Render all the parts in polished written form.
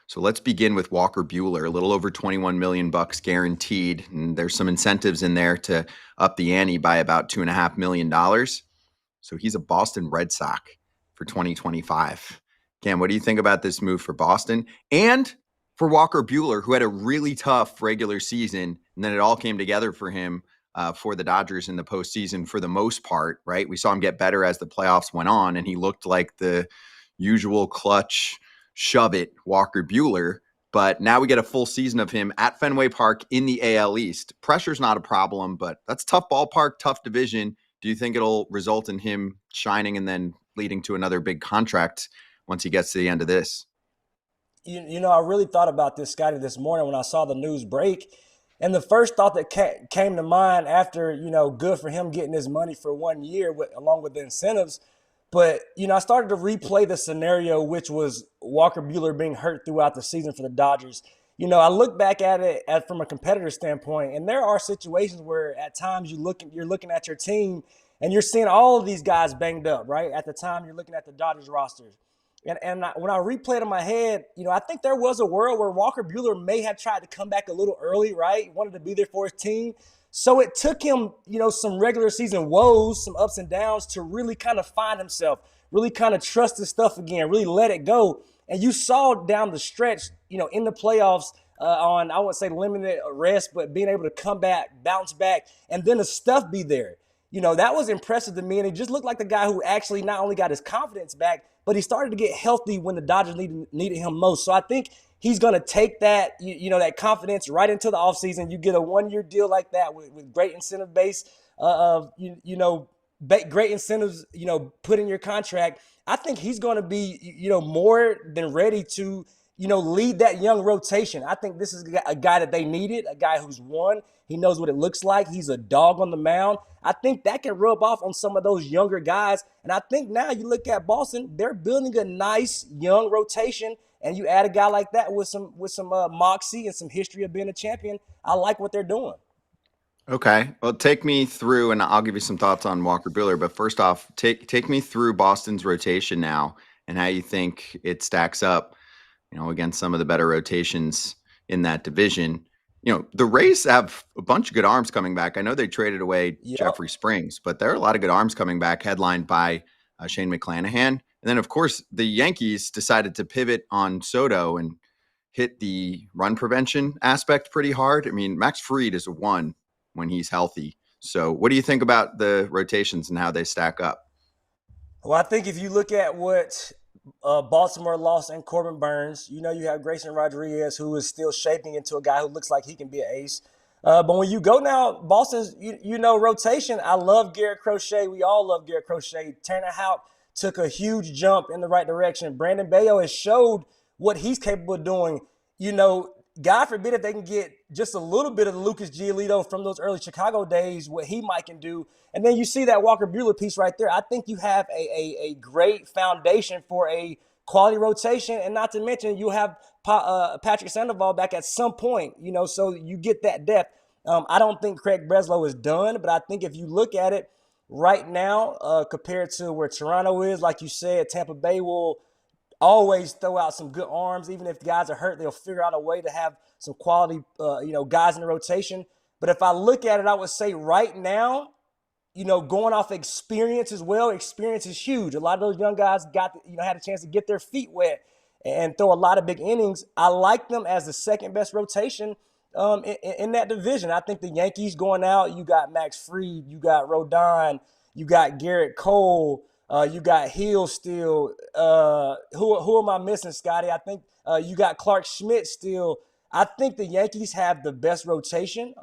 So let's begin with Walker Buehler, a little over 21 million bucks guaranteed. And there's some incentives in there to up the ante by about $2.5 million. So he's a Boston Red Sox for 2025. Cam, what do you think about this move for Boston and for Walker Buehler, who had a really tough regular season, and then it all came together for him for the Dodgers in the postseason for the most part, right? We saw him get better as the playoffs went on, and he looked like the usual clutch shove it Walker Buehler. But now we get a full season of him at Fenway Park in the AL East. Pressure's not a problem, but that's tough ballpark, tough division. Do you think it'll result in him shining and then leading to another big contract once he gets to the end of this? I really thought about this, Scotty, this morning when I saw the news break. And the first thought that came to mind after, good for him getting his money for 1 year along with the incentives. But, I started to replay the scenario, which was Walker Buehler being hurt throughout the season for the Dodgers. I look back at it from a competitor standpoint, and there are situations where at times you're looking at your team and you're seeing all of these guys banged up, right? At the time you're looking at the Dodgers rosters. And when I replayed in my head, I think there was a world where Walker Buehler may have tried to come back a little early, right? He wanted to be there for his team. So it took him, some regular season woes, some ups and downs to really kind of find himself, really kind of trust his stuff again, really let it go. And you saw down the stretch, in the playoffs on, I wouldn't say limited rest, but being able to come back, bounce back, and then the stuff be there. That was impressive to me. And he just looked like the guy who actually not only got his confidence back, but he started to get healthy when the Dodgers needed him most. So I think he's going to take that, that confidence right into the offseason. You get a 1-year deal like that with great incentive base great incentives, put in your contract. I think he's going to be, more than ready to, lead that young rotation. I think this is a guy that they needed, a guy who's won. He knows what it looks like. He's a dog on the mound. I think that can rub off on some of those younger guys. And I think now you look at Boston, they're building a nice young rotation. And you add a guy like that with some moxie and some history of being a champion. I like what they're doing. Okay. Well, take me through, and I'll give you some thoughts on Walker Buehler. But first off, take me through Boston's rotation now and how you think it stacks up, against some of the better rotations in that division. The Rays have a bunch of good arms coming back. I know they traded away Jeffrey Springs, but there are a lot of good arms coming back, headlined by Shane McClanahan. And then, of course, the Yankees decided to pivot on Soto and hit the run prevention aspect pretty hard. I mean, Max Fried is a 1 when he's healthy. So what do you think about the rotations and how they stack up? Well, I think if you look at what Baltimore lost in Corbin Burns, you have Grayson Rodriguez, who is still shaping into a guy who looks like he can be an ace. But when you go now, Boston's, rotation, I love Garrett Crochet. We all love Garrett Crochet. Tanner Houck took a huge jump in the right direction. Brandon Bayo has showed what he's capable of doing. God forbid if they can get just a little bit of Lucas Giolito from those early Chicago days, what he might can do. And then you see that Walker Buehler piece right there. I think you have a great foundation for a quality rotation. And not to mention you have Patrick Sandoval back at some point, so you get that depth. I don't think Craig Breslow is done, but I think if you look at it right now compared to where Toronto is, like you said, Tampa Bay will always throw out some good arms. Even if guys are hurt, they'll figure out a way to have some quality, guys in the rotation. But if I look at it, I would say right now, going off experience as well, experience is huge. A lot of those young guys had a chance to get their feet wet and throw a lot of big innings. I like them as the second best rotation in that division. I think the Yankees going out, you got Max Fried, you got Rodon, you got Garrett Cole, you got Hill still. Who am I missing, Scotty? I think you got Clark Schmidt still. I think the Yankees have the best rotation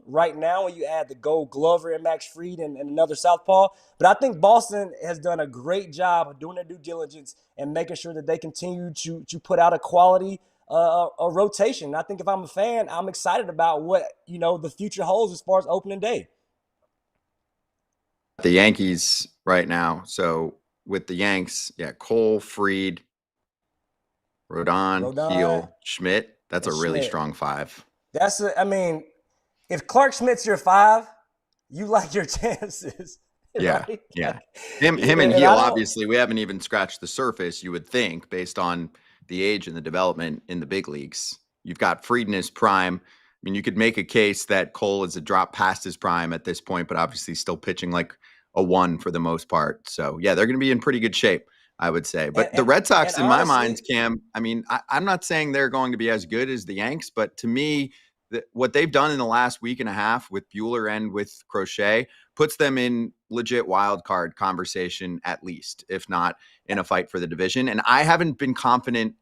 right now when you add the Gold Glover and Max Fried and another southpaw. But I think Boston has done a great job of doing their due diligence and making sure that they continue to put out a quality a rotation. I think if I'm a fan, I'm excited about what the future holds as far as opening day. The Yankees right now. So with the Yanks, Cole, Fried, Rodon, Heel, Schmidt. That's a really strong 5. If Clark Schmidt's your 5, you like your chances. Yeah, right? Yeah. Him and Heel, obviously, we haven't even scratched the surface, you would think, based on the age and the development in the big leagues. You've got Fried in his prime. I mean, you could make a case that Cole is a drop past his prime at this point, but obviously still pitching like a one for the most part. So yeah, they're going to be in pretty good shape, I would say. And But the and Red and Sox, in my mind, honestly, Cam, I mean, I'm not saying they're going to be as good as the Yanks, but to me, what they've done in the last week and a half with Buehler and with Crochet puts them in legit wild card conversation, at least, if not in a fight for the division. And I haven't been confident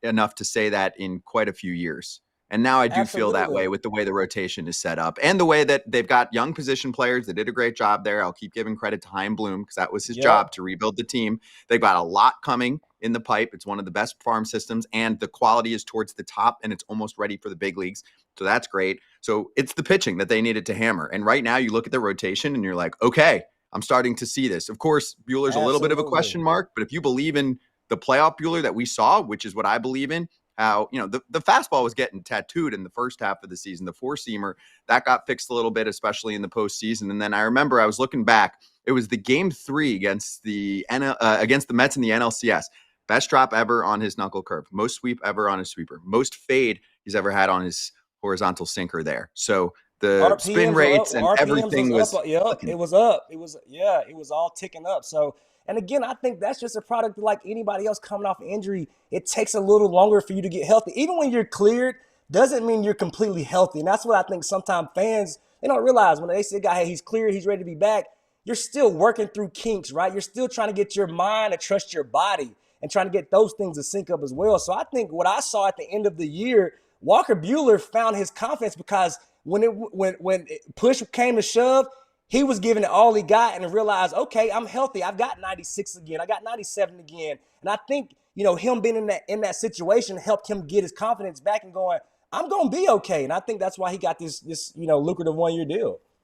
enough to say that in quite a few years. And now I do feel that way absolutely. with the way the rotation is set up and the way that they've got young position players that did a great job there. I'll keep giving credit to Chaim Bloom because that was his Yep. job to rebuild the team. They've got a lot coming in the pipe. It's one of the best farm systems, and the quality is towards the top, and it's almost ready for the big leagues. So that's great. So it's the pitching that they needed to hammer. And right now you look at the rotation and you're like, okay, I'm starting to see this. Of course, Bueller's a little bit of a Absolutely. question mark, but if you believe in the playoff Buehler that we saw, which is what I believe in, how, the fastball was getting tattooed in the first half of the season. The four seamer that got fixed a little bit, especially in the postseason. And then I remember I was looking back. It was the game 3 against the Mets in the NLCS. Best drop ever on his knuckle curve, most sweep ever on his sweeper, most fade he's ever had on his horizontal sinker there. So the spin RPMs were up. rates and RPMs was everything up. was Yep, it clicking. was up. It was, yeah, it was all ticking up. So, and again, I think that's just a product like anybody else coming off injury. It takes a little longer for you to get healthy. Even when you're cleared, doesn't mean you're completely healthy. And that's what I think sometimes fans they don't realize when they say, "Guy, hey, he's cleared, he's ready to be back." You're still working through kinks, right? You're still trying to get your mind to trust your body and trying to get those things to sync up as well. So I think what I saw at the end of the year, Walker Buehler found his confidence because when push came to shove, he was giving it all he got and realized, okay, I'm healthy. I've got 96 again. I got 97 again. And I think, him being in that situation helped him get his confidence back and going, I'm gonna be okay. And I think that's why he got this lucrative 1 year deal.